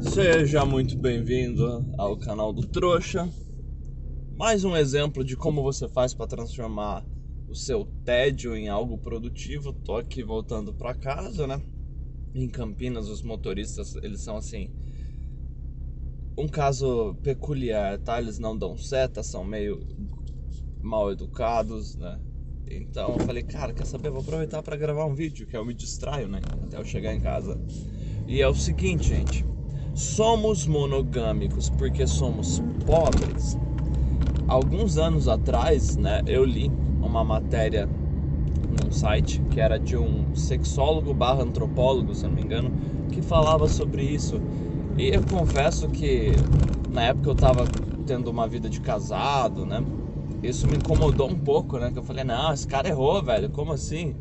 Seja muito bem-vindo ao canal do Trouxa. Mais um exemplo de como você faz para transformar o seu tédio em algo produtivo. Tô aqui voltando para casa, né? Em Campinas, os motoristas, eles são assim, um caso peculiar, tá? Eles não dão seta, são meio mal educados, né? Então eu falei, cara, quer saber? Vou aproveitar para gravar um vídeo, que eu me distraio, né? Até eu chegar em casa. E é o seguinte, gente. Somos monogâmicos porque somos pobres. Alguns anos atrás, né, eu li uma matéria num site que era de um sexólogo / antropólogo, se não me engano, que falava sobre isso. E eu confesso que na época eu tava tendo uma vida de casado, né? Isso me incomodou um pouco, né? Que eu falei, não, esse cara errou, velho, como assim?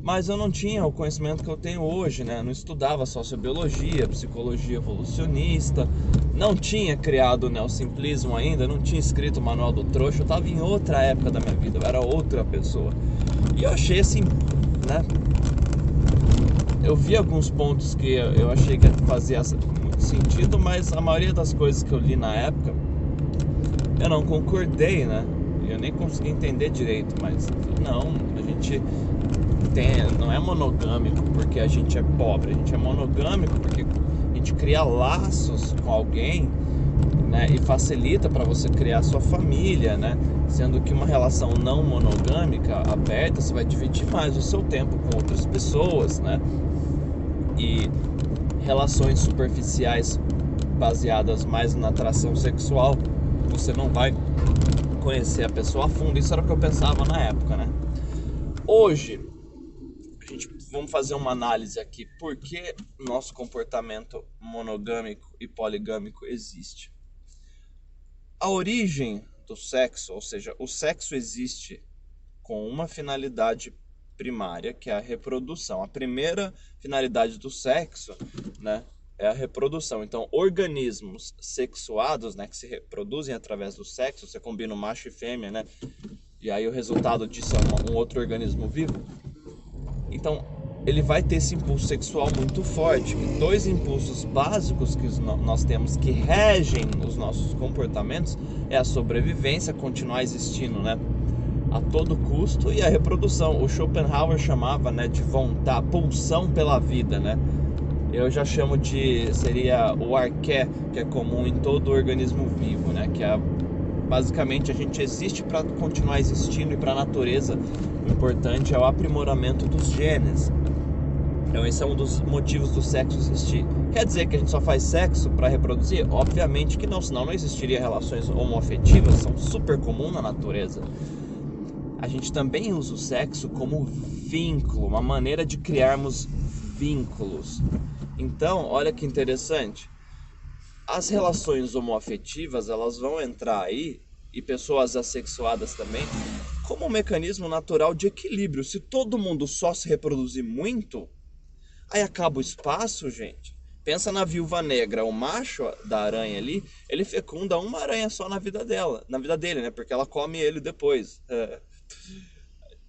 Mas eu não tinha o conhecimento que eu tenho hoje, né? Eu não estudava sociobiologia, psicologia evolucionista, não tinha criado o neosimplismo ainda, não tinha escrito o Manual do Trouxa, eu estava em outra época da minha vida, eu era outra pessoa. E eu achei assim, né? Eu vi alguns pontos que eu achei que fazia muito sentido, mas a maioria das coisas que eu li na época, eu não concordei, né? Eu nem consegui entender direito, mas não, a gente não é monogâmico porque a gente é pobre, a gente é monogâmico porque a gente cria laços com alguém, né, e facilita para você criar sua família, né, sendo que uma relação não monogâmica, aberta, você vai dividir mais o seu tempo com outras pessoas, né, e relações superficiais baseadas mais na atração sexual, você não vai conhecer a pessoa a fundo. Isso era o que eu pensava na época, né. Hoje vamos fazer uma análise aqui. Por que nosso comportamento monogâmico e poligâmico existe? A origem do sexo, ou seja, o sexo existe com uma finalidade primária, que é a reprodução. A primeira finalidade do sexo, né, é a reprodução. Então, organismos sexuados, né, que se reproduzem através do sexo, você combina o macho e fêmea, né, e aí o resultado disso é um outro organismo vivo. Então, ele vai ter esse impulso sexual muito forte. E dois impulsos básicos que nós temos que regem os nossos comportamentos é a sobrevivência, continuar existindo, né, a todo custo, e a reprodução. O Schopenhauer chamava, né, de vontade, pulsão pela vida, né? Eu já chamo seria o arqué, que é comum em todo organismo vivo, né? Que é basicamente a gente existe para continuar existindo, e para a natureza o importante é o aprimoramento dos genes. Então esse é um dos motivos do sexo existir. Quer dizer que a gente só faz sexo para reproduzir? Obviamente que não, senão não existiria relações homoafetivas, são super comuns na natureza. A gente também usa o sexo como vínculo, uma maneira de criarmos vínculos. Então, olha que interessante. As relações homoafetivas, elas vão entrar aí, e pessoas assexuadas também, como um mecanismo natural de equilíbrio. Se todo mundo só se reproduzir muito, aí acaba o espaço, gente. Pensa na viúva negra, o macho da aranha ali, ele fecunda uma aranha só na vida dele, né? Porque ela come ele depois.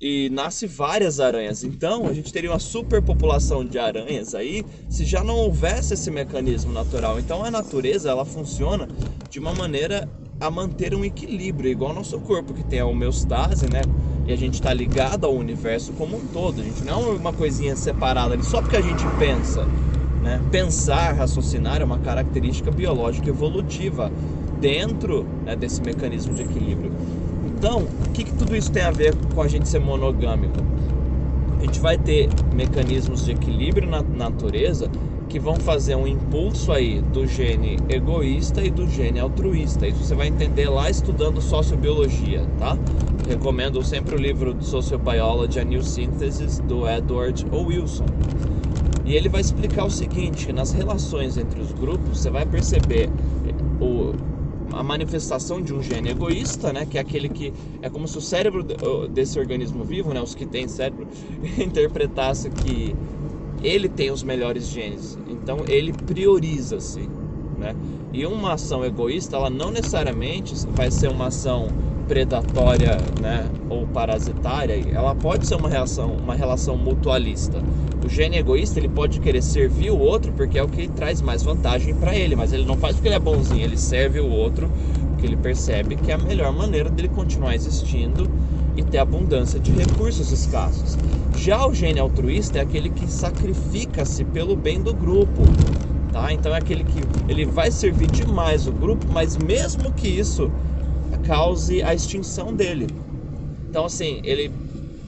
E nasce várias aranhas. Então a gente teria uma superpopulação de aranhas aí se já não houvesse esse mecanismo natural. Então a natureza, ela funciona de uma maneira a manter um equilíbrio, igual ao nosso corpo, que tem a homeostase, né? E a gente está ligado ao universo como um todo. A gente não é uma coisinha separada ali só porque a gente pensa, né? Pensar, raciocinar é uma característica biológica evolutiva dentro, né, desse mecanismo de equilíbrio. Então, o que tudo isso tem a ver com a gente ser monogâmico? A gente vai ter mecanismos de equilíbrio na natureza que vão fazer um impulso aí do gene egoísta e do gene altruísta. Isso você vai entender lá estudando sociobiologia, tá? Recomendo sempre o livro Sociobiology: A New Synthesis, do Edward O. Wilson. E ele vai explicar o seguinte: nas relações entre os grupos, você vai perceber a manifestação de um gene egoísta, né, que é aquele que é como se o cérebro desse organismo vivo, né, os que têm cérebro, interpretasse que ele tem os melhores genes, então ele prioriza-se, né? E uma ação egoísta, ela não necessariamente vai ser uma ação predatória, né, ou parasitária. Ela pode ser uma relação mutualista. O gene egoísta, ele pode querer servir o outro porque é o que traz mais vantagem para ele, mas ele não faz porque ele é bonzinho, ele serve o outro porque ele percebe que é a melhor maneira dele continuar existindo e ter abundância de recursos escassos. Já o gene altruísta é aquele que sacrifica-se pelo bem do grupo, tá? Então é aquele que ele vai servir demais o grupo, mas mesmo que isso cause a extinção dele. Então assim, ele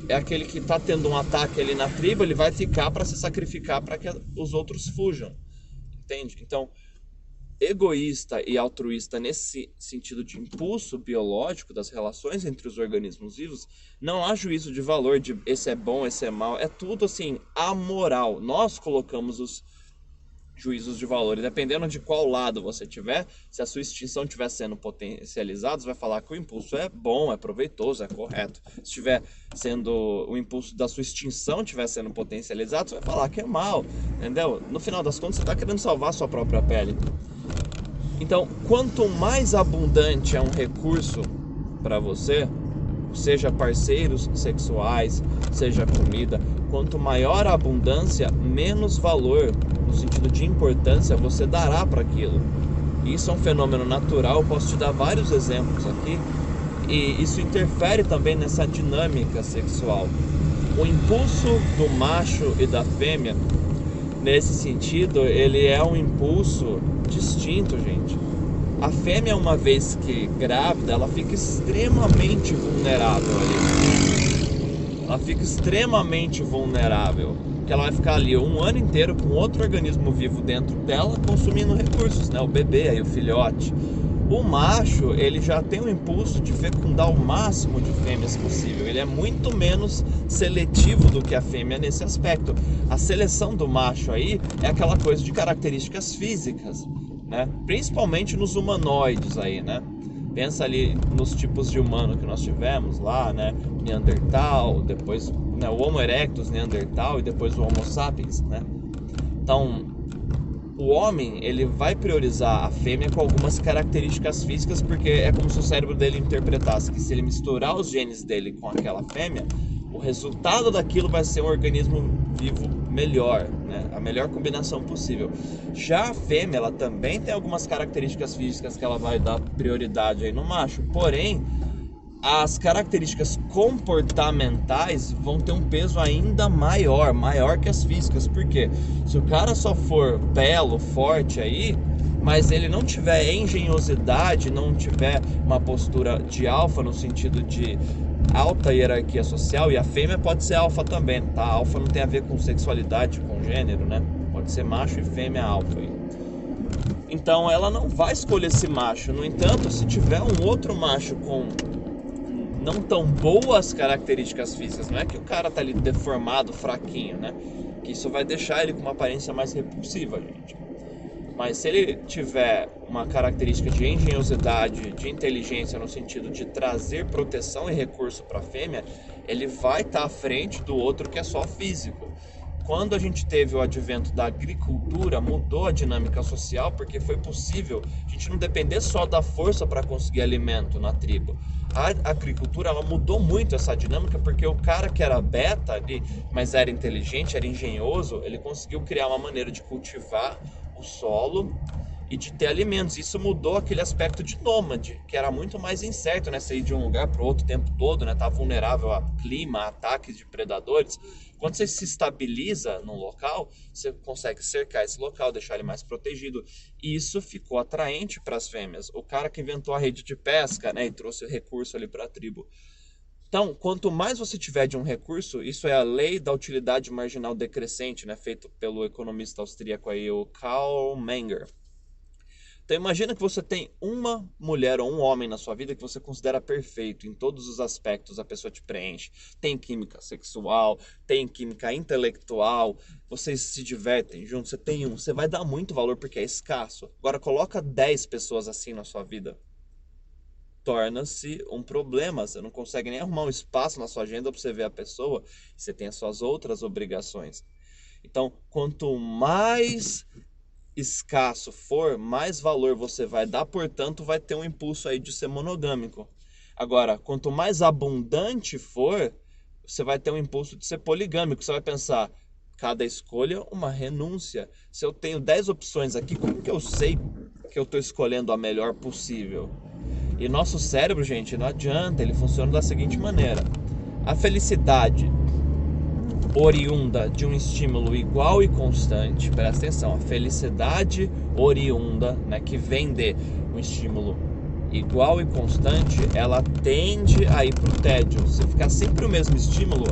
é aquele que está tendo um ataque ali na tribo, ele vai ficar para se sacrificar para que os outros fujam, entende? Então, egoísta e altruísta nesse sentido de impulso biológico das relações entre os organismos vivos, não há juízo de valor de esse é bom, esse é mau, é tudo assim, amoral. Nós colocamos os juízos de valor, e dependendo de qual lado você tiver, se a sua extinção estiver sendo potencializada, você vai falar que o impulso é bom, é proveitoso, é correto. Se estiver sendo o impulso da sua extinção estiver sendo potencializado, você vai falar que é mal, entendeu? No final das contas, você está querendo salvar a sua própria pele. Então, quanto mais abundante é um recurso para você, seja parceiros sexuais, seja comida, quanto maior a abundância, menos valor, no sentido de importância, você dará para aquilo. Isso é um fenômeno natural, eu posso te dar vários exemplos aqui, e isso interfere também nessa dinâmica sexual. O impulso do macho e da fêmea, nesse sentido, ele é um impulso distinto, gente. A fêmea, uma vez que grávida, ela fica extremamente vulnerável ali. Ela fica extremamente vulnerável. Porque ela vai ficar ali um ano inteiro com outro organismo vivo dentro dela, consumindo recursos, né? O bebê, aí o filhote. O macho, ele já tem o impulso de fecundar o máximo de fêmeas possível. Ele é muito menos seletivo do que a fêmea nesse aspecto. A seleção do macho aí é aquela coisa de características físicas, né? Principalmente nos humanoides aí, né? Pensa ali nos tipos de humano que nós tivemos lá, né? Neandertal, depois, né, o Homo erectus, Neandertal e depois o Homo sapiens, né? Então, o homem, ele vai priorizar a fêmea com algumas características físicas, porque é como se o cérebro dele interpretasse que se ele misturar os genes dele com aquela fêmea, o resultado daquilo vai ser um organismo vivo melhor, né? A melhor combinação possível. Já a fêmea, ela também tem algumas características físicas que ela vai dar prioridade aí no macho, porém, as características comportamentais vão ter um peso ainda maior que as físicas. Por quê? Se o cara só for belo, forte aí, mas ele não tiver engenhosidade, não tiver uma postura de alfa no sentido de alta hierarquia social, e a fêmea pode ser alfa também, tá? Alfa não tem a ver com sexualidade, com gênero, né? Pode ser macho e fêmea alfa aí. Então ela não vai escolher esse macho. No entanto, se tiver um outro macho com não tão boas características físicas, não é que o cara tá ali deformado, fraquinho, né? Que isso vai deixar ele com uma aparência mais repulsiva, gente. Mas se ele tiver uma característica de engenhosidade, de inteligência no sentido de trazer proteção e recurso para a fêmea, ele vai estar à frente do outro que é só físico. Quando a gente teve o advento da agricultura, mudou a dinâmica social, porque foi possível a gente não depender só da força para conseguir alimento na tribo. A agricultura, ela mudou muito essa dinâmica, porque o cara que era beta ali, mas era inteligente, era engenhoso, ele conseguiu criar uma maneira de cultivar o solo e de ter alimentos. Isso mudou aquele aspecto de nômade, que era muito mais incerto, né? Você ir de um lugar para o outro o tempo todo, né? Tá vulnerável a clima, a ataques de predadores. Quando você se estabiliza num local, você consegue cercar esse local, deixar ele mais protegido. E isso ficou atraente para as fêmeas. O cara que inventou a rede de pesca, né? E trouxe recurso ali para a tribo. Então, quanto mais você tiver de um recurso, isso é a lei da utilidade marginal decrescente, né? Feito pelo economista austríaco aí, o Karl Menger. Então imagina que você tem uma mulher ou um homem na sua vida que você considera perfeito em todos os aspectos, a pessoa te preenche. Tem química sexual, tem química intelectual, vocês se divertem juntos, você vai dar muito valor porque é escasso. Agora coloca 10 pessoas assim na sua vida. Torna-se um problema, você não consegue nem arrumar um espaço na sua agenda para você ver a pessoa, você tem as suas outras obrigações. Então, quanto mais escasso for, mais valor você vai dar, portanto vai ter um impulso aí de ser monogâmico. Agora, quanto mais abundante for, você vai ter um impulso de ser poligâmico. Você vai pensar, cada escolha uma renúncia. Se eu tenho 10 opções aqui, como que eu sei que eu estou escolhendo a melhor possível? E nosso cérebro, gente, não adianta, ele funciona da seguinte maneira. A felicidade oriunda de um estímulo igual e constante, presta atenção, a felicidade oriunda, né, que vem de um estímulo igual e constante, ela tende a ir para o tédio. Se ficar sempre o mesmo estímulo,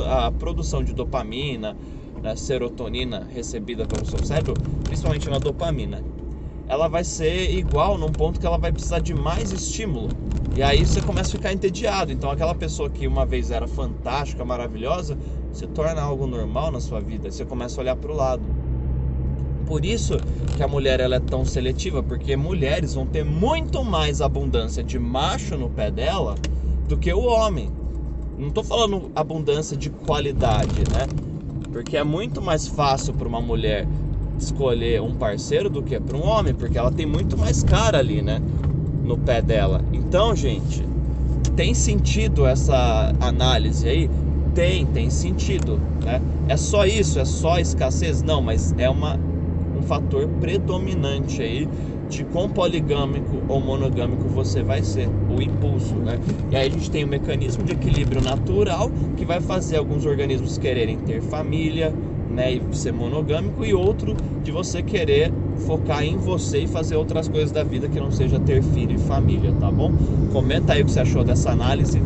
a produção de dopamina, né, serotonina recebida pelo seu cérebro, principalmente na dopamina, ela vai ser igual num ponto que ela vai precisar de mais estímulo. E aí você começa a ficar entediado. Então aquela pessoa que uma vez era fantástica, maravilhosa, se torna algo normal na sua vida. Você começa a olhar para o lado. Por isso que a mulher ela é tão seletiva, porque mulheres vão ter muito mais abundância de macho no pé dela do que o homem. Não estou falando abundância de qualidade, né? Porque é muito mais fácil para uma mulher escolher um parceiro do que para um homem, porque ela tem muito mais cara ali, né, no pé dela. Então, gente, tem sentido essa análise aí? Tem sentido, né? É só isso? É só escassez? Não, mas é um fator predominante aí de quão poligâmico ou monogâmico você vai ser, o impulso, né? E aí a gente tem um mecanismo de equilíbrio natural que vai fazer alguns organismos quererem ter família, né, e ser monogâmico, e outro de você querer focar em você e fazer outras coisas da vida que não seja ter filho e família, tá bom? Comenta aí o que você achou dessa análise.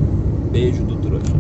Beijo do trouxa.